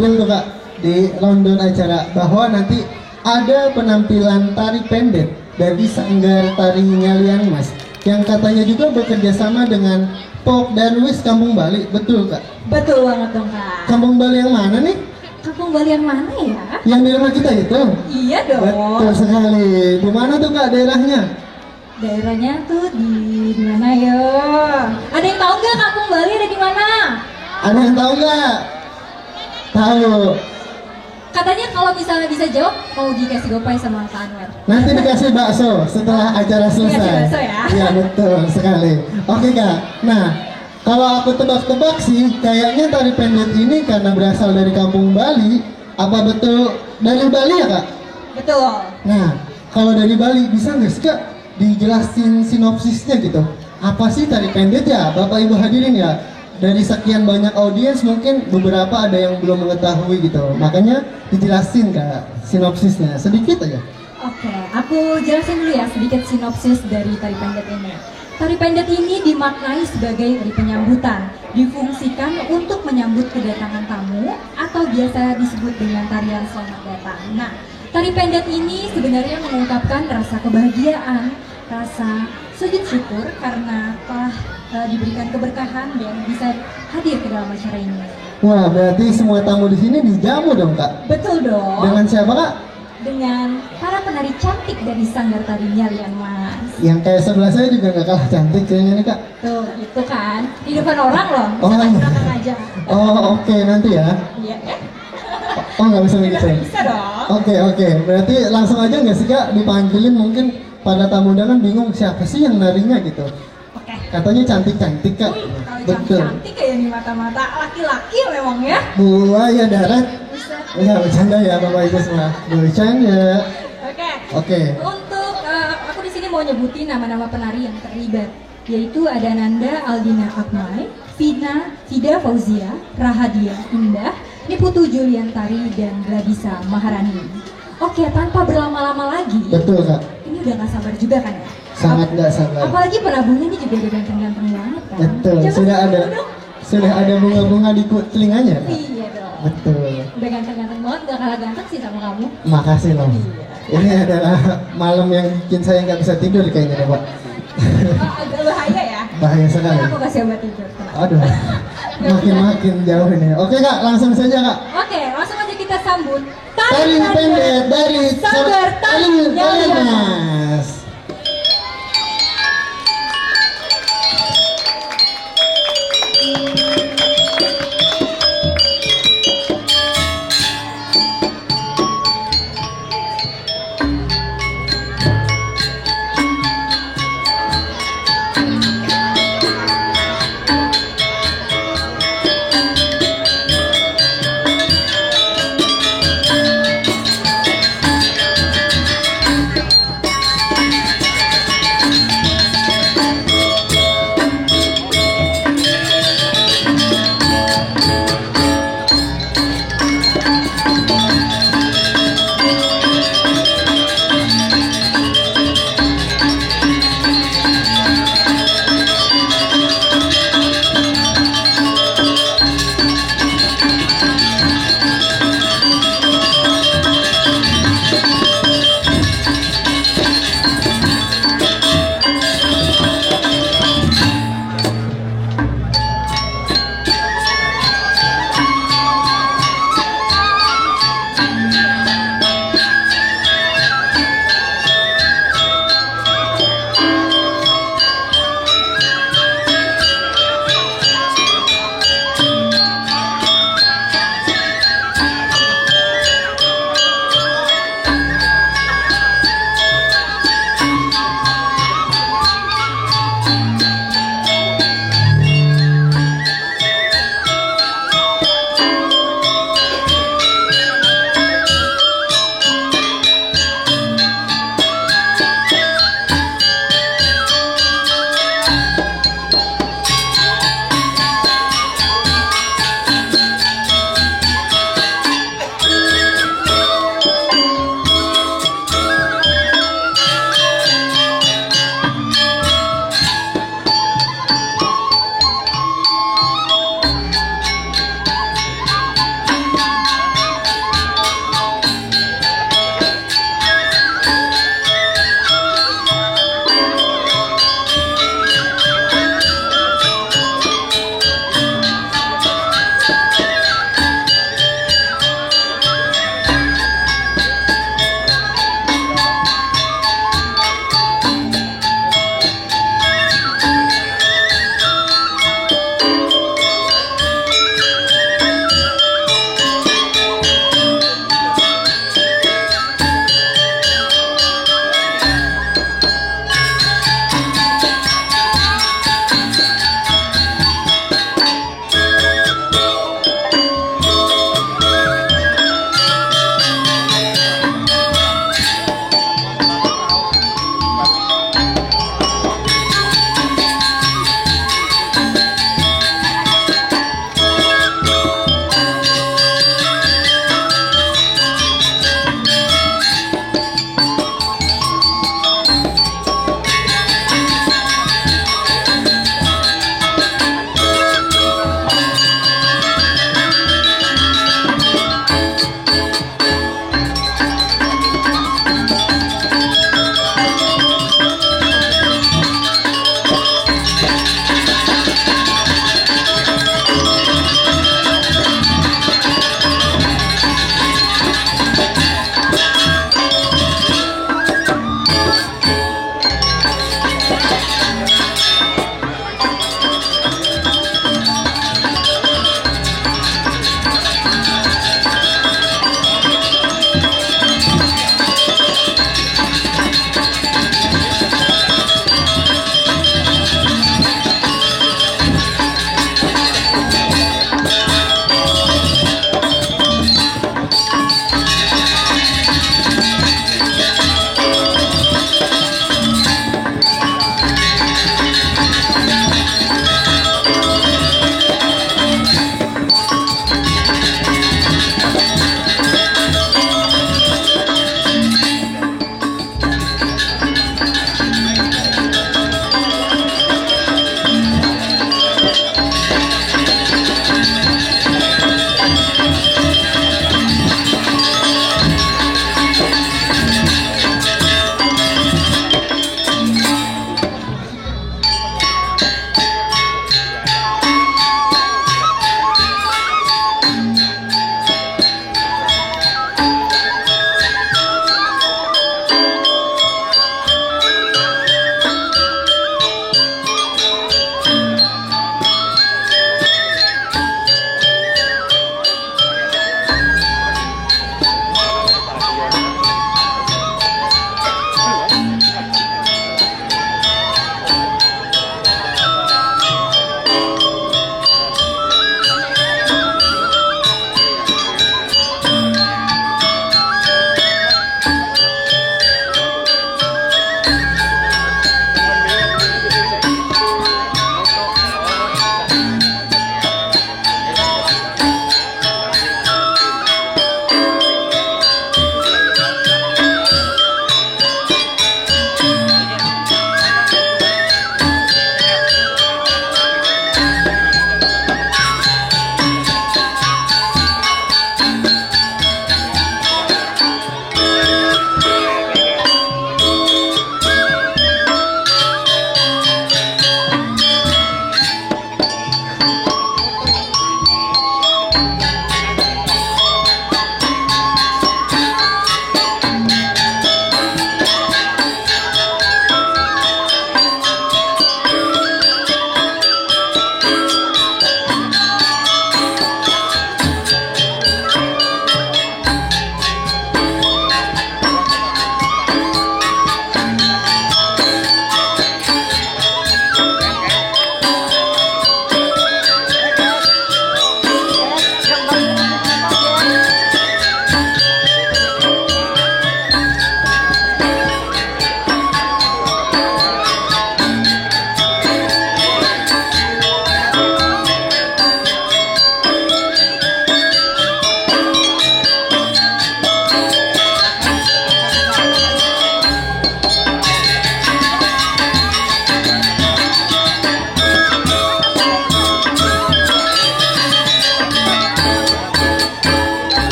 betul tuh Kak di London acara bahwa nanti ada penampilan tari pendek dari Sanggar Tari Nyalian Mas yang katanya juga bekerja sama dengan Pok dan Wis Kampung Bali, betul Kak? Betul banget dong Kak. Kampung Bali yang mana nih? Kampung Bali yang mana ya? Yang di rumah kita itu? Iya dong. Betul sekali. Di mana tuh Kak daerahnya? Daerahnya tuh di mana ya? Ada yang tahu nggak Kampung Bali ada di mana? Ada yang tahu nggak? Tahu. Katanya kalau misalnya bisa jawab mau dikasih gopay sama Kak Anwar. Nanti dikasih bakso setelah acara selesai. Dikasih bakso ya? Iya betul sekali. Oke Kak. Nah, kalau aku tebak-tebak sih, kayaknya tari pendek ini karena berasal dari Kampung Bali. Apa betul dari Bali ya Kak? Betul. Nah, kalau dari Bali bisa nggak sih Kak dijelasin sinopsisnya gitu? Apa sih tari pendek ya, Bapak Ibu hadirin ya? Dari sekian banyak audiens mungkin beberapa ada yang belum mengetahui gitu. Makanya dijelasin Kak sinopsisnya sedikit aja. Oke, aku jelasin dulu ya sedikit sinopsis dari tari pendek ini. Tari pendek ini dimaknai sebagai tari penyambutan, difungsikan untuk menyambut kedatangan tamu atau biasa disebut dengan tarian selamat datang. Nah, tari pendek ini sebenarnya mengungkapkan rasa kebahagiaan, rasa sujud syukur karena telah diberikan keberkahan dan bisa hadir ke dalam acara ini. Wah, berarti semua tamu di sini dijamu dong Kak? Betul dong. Dengan siapa Kak? Dengan para penari cantik dari Sanggar Tari Nyalian Mas. Yang kayak sebelah saya juga nggak kalah cantik kayaknya nih Kak. Tuh, itu kan di depan orang loh. Oh, Bisa iya. belakang aja. Oh oke nanti ya. Iya, Oh nggak bisa begitu. Bisa dong. Oke, berarti langsung aja nggak sih Kak dipanggilin, mungkin pada tamu undangan bingung siapa sih yang narinya gitu. Oke. Katanya cantik-cantik Kak. Kalau Betul. cantik kayak di mata-mata laki-laki memang ya. Buaya darat. Bisa. Enggak bercanda ya Bapak Ibu semua. Bercanda. Oke. Oke. Untuk aku di sini mau nyebutin nama-nama penari yang terlibat, yaitu ada Nanda Aldina Akmai, Vida Fauzia, Rahadia Indah, Niputu Juliantari, dan Gladisa Maharani. Oke, tanpa berlama-lama lagi, Betul Kak. ini udah gak sabar juga kan ya? Sangat nggak sabar. Apalagi penabuhnya ini juga udah ganteng-ganteng banget kan? Betul. Coba Sudah satu ada. dong. Sudah ada bunga-bunga di telinganya Kak. Iya dong. Betul. Udah ganteng-ganteng banget, gak kalah ganteng sih sama kamu. Makasih loh. Iya. Ini adalah malam yang bikin saya nggak bisa tidur kayaknya deh Pak. Agak bahaya ya? Bahaya sekali. Aku kasih obat tidur. tenang. Aduh, makin jauh ini. Oke Kak, langsung saja Kak. Oke, langsung aja kita sambut Tari pendek dari Sanggar Tari Nyalian Mas. Mas.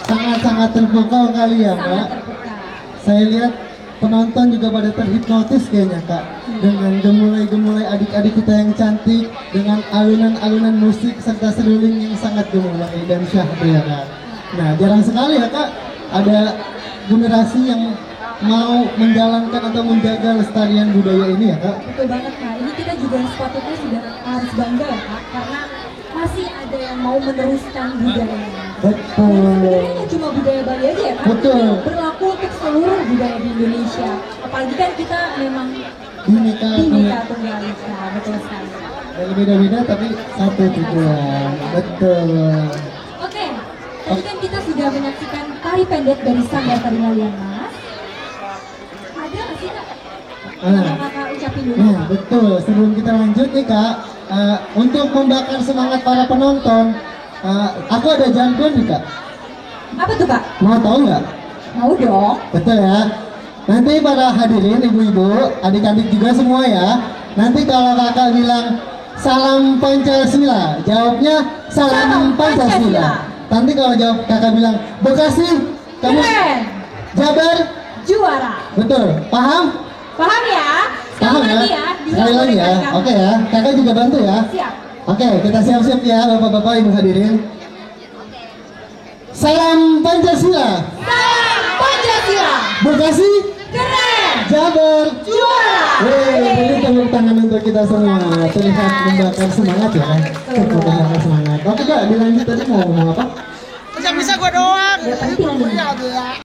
Sangat-sangat terpukau kali ya, Sangat Kak. terbuka. Saya lihat penonton juga pada terhipnotis kayaknya, Kak. Dengan gemulai-gemulai adik-adik kita yang cantik, dengan alunan-alunan musik serta seruling yang sangat gemulai dan syahdu ya, Kak. Nah, jarang sekali ya, Kak, ada generasi yang mau menjalankan atau menjaga lestarian budaya ini ya, Kak. Betul banget Kak, ini kita juga sepatutnya sudah harus bangga ya Kak, karena masih ada yang mau meneruskan budaya ini. Betul. Sebenarnya cuma budaya Bali aja ya Kak, Betul. ini berlaku untuk seluruh budaya di Indonesia. Apalagi kan kita memang Bineka Bhinneka Tunggal Ika, betul sekali. dan beda-beda tapi satu tujuan. Betul. Oke, tadi kan kita sudah menyaksikan tari pendek dari Sanggar Tari Ngalian Mas. Ada nggak sih Kak? Yang Kakak ucapin dulu. Nah, betul. Sebelum kita lanjut nih, Kak, untuk membakar semangat para penonton, aku ada jargon nih, Kak. Apa tuh Kak? Mau tahu nggak? Mau dong. Betul ya. Nanti para hadirin, ibu-ibu, adik-adik juga semua ya. Nanti kalau kakak bilang salam Pancasila, jawabnya salam Pancasila. Nanti kalau jawab kakak bilang Bekasi, kamu Keren. Jabar, Juara. betul. Paham? Paham ya? Paham Sekali ya? lagi ya. Sekali lagi ya. Oke ya. Kakak juga bantu ya. Siap. Oke, kita siap-siap ya, bapak-bapak, ibu hadirin. Salam Pancasila. Salam Pancasila. Bekasi, Keren. Jabar, Juara. Beri tepuk tangan untuk kita semua. Terlihat membakar semangat ya. Tepuk membakar semangat. Oke Kak, dilanjut tadi mau ngomong apa? Bisa-bisa gua doang. Udah penting nih.